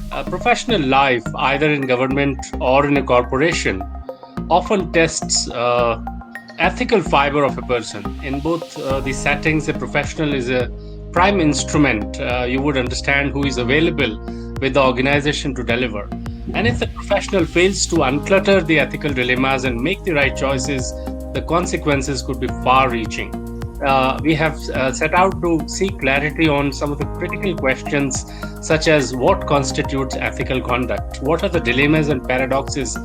Professional life, either in government or in a corporation, often tests ethical fiber of a person. In both the settings, a professional is a prime instrument. You would understand who is available with the organization to deliver. And if the professional fails to unclutter the ethical dilemmas and make the right choices, the consequences could be far reaching. We have set out to seek clarity on some of the critical questions, such as what constitutes ethical conduct, what are the dilemmas and paradoxes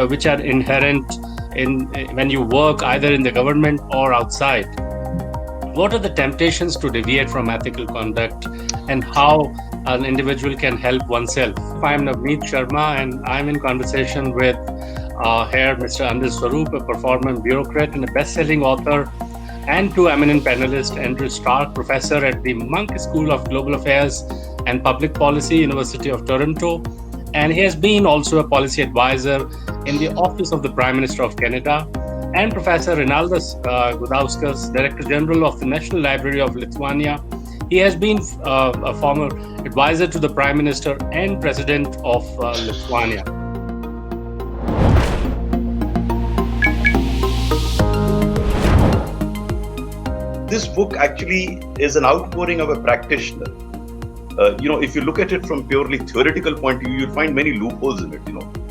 which are inherent in when you work either in the government or outside, what are the temptations to deviate from ethical conduct, and how an individual can help oneself. I'm Navneet Sharma, and I'm in conversation with here Mr. Anil Swaroop, a performer bureaucrat and a best-selling author, and two eminent panelists, Andrew Stark, professor at the Monk School of Global Affairs and Public Policy, University of Toronto, and he has been also a policy advisor in the Office of the Prime Minister of Canada, and Professor Renaldas Gudauskas, Director General of the National Library of Lithuania. He has been a former advisor to the Prime Minister and President of Lithuania. This book actually is an outpouring of a practitioner. If you look at it from purely theoretical point of view, you'll find many loopholes in it.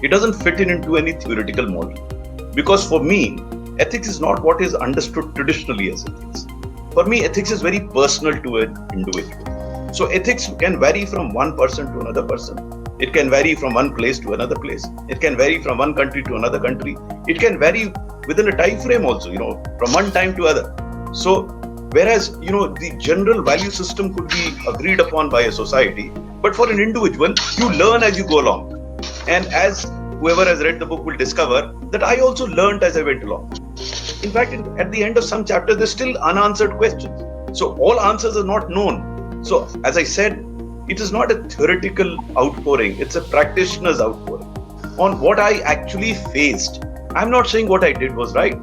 It doesn't fit into any theoretical model. Because for me, ethics is not what is understood traditionally as ethics. For me, ethics is very personal to an individual. So ethics can vary from one person to another person. It can vary from one place to another place. It can vary from one country to another country. It can vary within a time frame also, from one time to other. So whereas, the general value system could be agreed upon by a society, but for an individual, you learn as you go along. And as whoever has read the book will discover that I also learned as I went along. In fact, at the end of some chapters, there's still unanswered questions. So all answers are not known. So as I said, it is not a theoretical outpouring, it's a practitioner's outpouring on what I actually faced. I'm not saying what I did was right.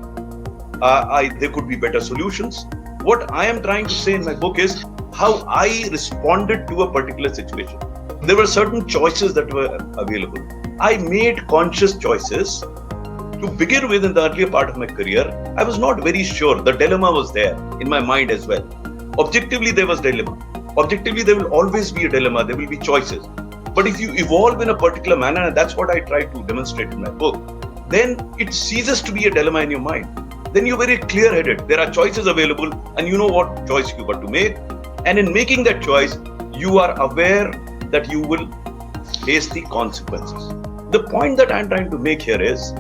There could be better solutions. What I am trying to say in my book is how I responded to a particular situation. There were certain choices that were available. I made conscious choices. To begin with, in the earlier part of my career, I was not very sure. The dilemma was there in my mind as well. Objectively, there was dilemma. Objectively, there will always be a dilemma. There will be choices. But if you evolve in a particular manner, and that's what I try to demonstrate in my book, then it ceases to be a dilemma in your mind. Then you're very clear-headed. There are choices available, and you know what choice you got to make. And in making that choice, you are aware that you will face the consequences. The point that I'm trying to make here is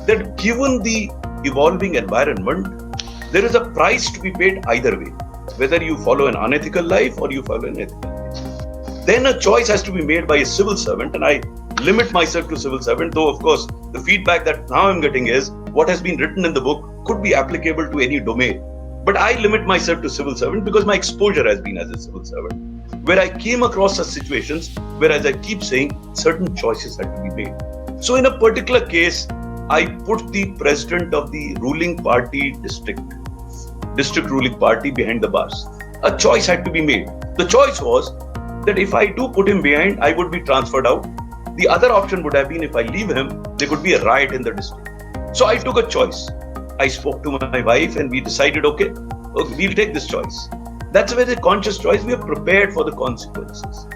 that given the evolving environment, there is a price to be paid either way, whether you follow an unethical life or you follow an ethical life. Then a choice has to be made by a civil servant, and I limit myself to civil servant, though of course the feedback that now I'm getting is what has been written in the book could be applicable to any domain. But I limit myself to civil servant because my exposure has been as a civil servant, where I came across such situations where, as I keep saying, certain choices had to be made. So in a particular case, I put the president of the ruling party district ruling party behind the bars. A choice had to be made. The choice was that if I do put him behind, I would be transferred out. The other option would have been if I leave him, there could be a riot in the district. So I took a choice. I spoke to my wife and we decided, okay, we'll take this choice. That's a very conscious choice. We are prepared for the consequences.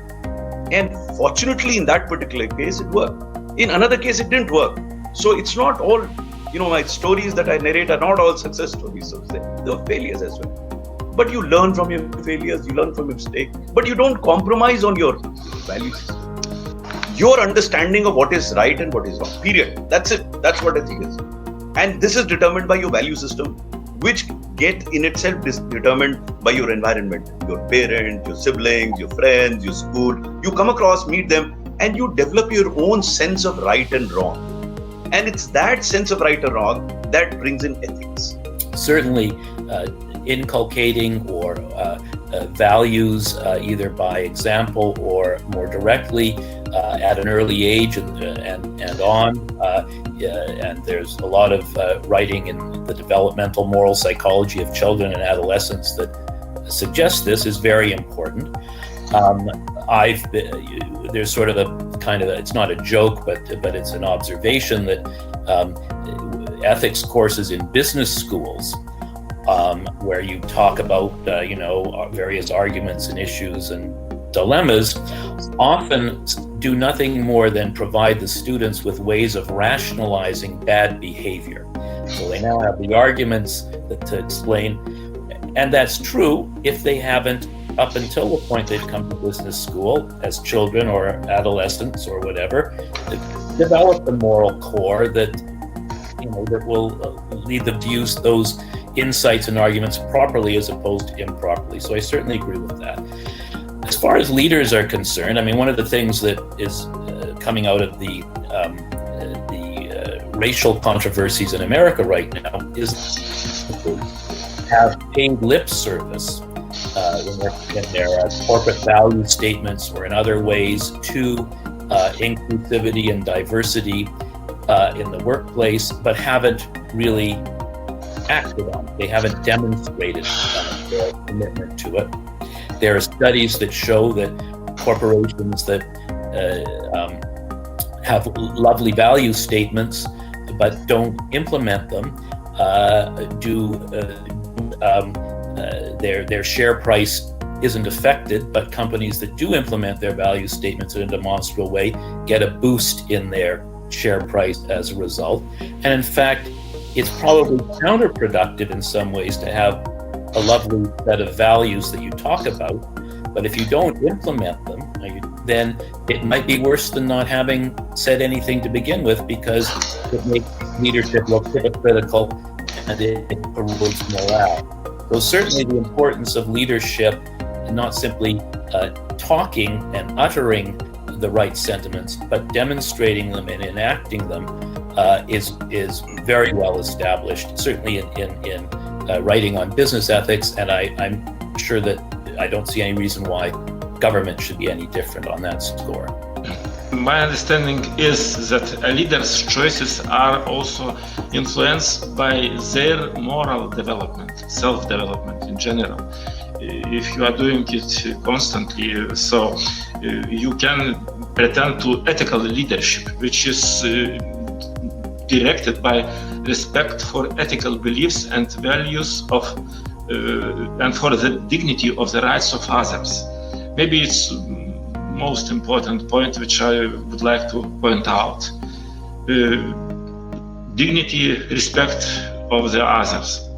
And fortunately, in that particular case, it worked. In another case, it didn't work. So it's not all, my stories that I narrate are not all success stories, so to say. There are failures as well. But you learn from your failures, you learn from your mistakes, but you don't compromise on your values. Your understanding of what is right and what is wrong, period. That's it. That's what I think is. And this is determined by your value system, which get in itself determined by your environment, your parents, your siblings, your friends, your school. You come across, meet them, and you develop your own sense of right and wrong. And it's that sense of right or wrong that brings in ethics. Certainly, inculcating or values either by example or more directly at an early age and on. And there's a lot of writing in the developmental moral psychology of children and adolescents that suggests this is very important. there's sort of a kind of it's not a joke, but it's an observation that ethics courses in business schools, where you talk about various arguments and issues and dilemmas, often do nothing more than provide the students with ways of rationalizing bad behavior. So they now have the arguments to explain, and that's true if they haven't, up until the point they've come to business school as children or adolescents or whatever, develop the moral core that that will lead them to use those insights and arguments properly as opposed to improperly. So I certainly agree with that. As far as leaders are concerned, I mean, one of the things that is coming out of the racial controversies in America right now is to have paid lip service in their corporate value statements or in other ways to inclusivity and diversity in the workplace, but haven't really acted on it. They haven't demonstrated their commitment to it. There are studies that show that corporations that have lovely value statements but don't implement them their share price isn't affected, but companies that do implement their value statements in a demonstrable way get a boost in their share price as a result. And in fact, it's probably counterproductive in some ways to have a lovely set of values that you talk about, but if you don't implement them, then it might be worse than not having said anything to begin with, because it makes leadership look hypocritical and it erodes morale. So certainly the importance of leadership, not simply talking and uttering the right sentiments, but demonstrating them and enacting them is very well established, certainly in writing on business ethics, and I'm sure that I don't see any reason why government should be any different on that score. My understanding is that a leader's choices are also influenced by their moral development, self-development in general. If you are doing it constantly, so you can pretend to ethical leadership, which is directed by respect for ethical beliefs and values of and for the dignity of the rights of others. Maybe it's most important point which I would like to point out. Dignity, respect of the others.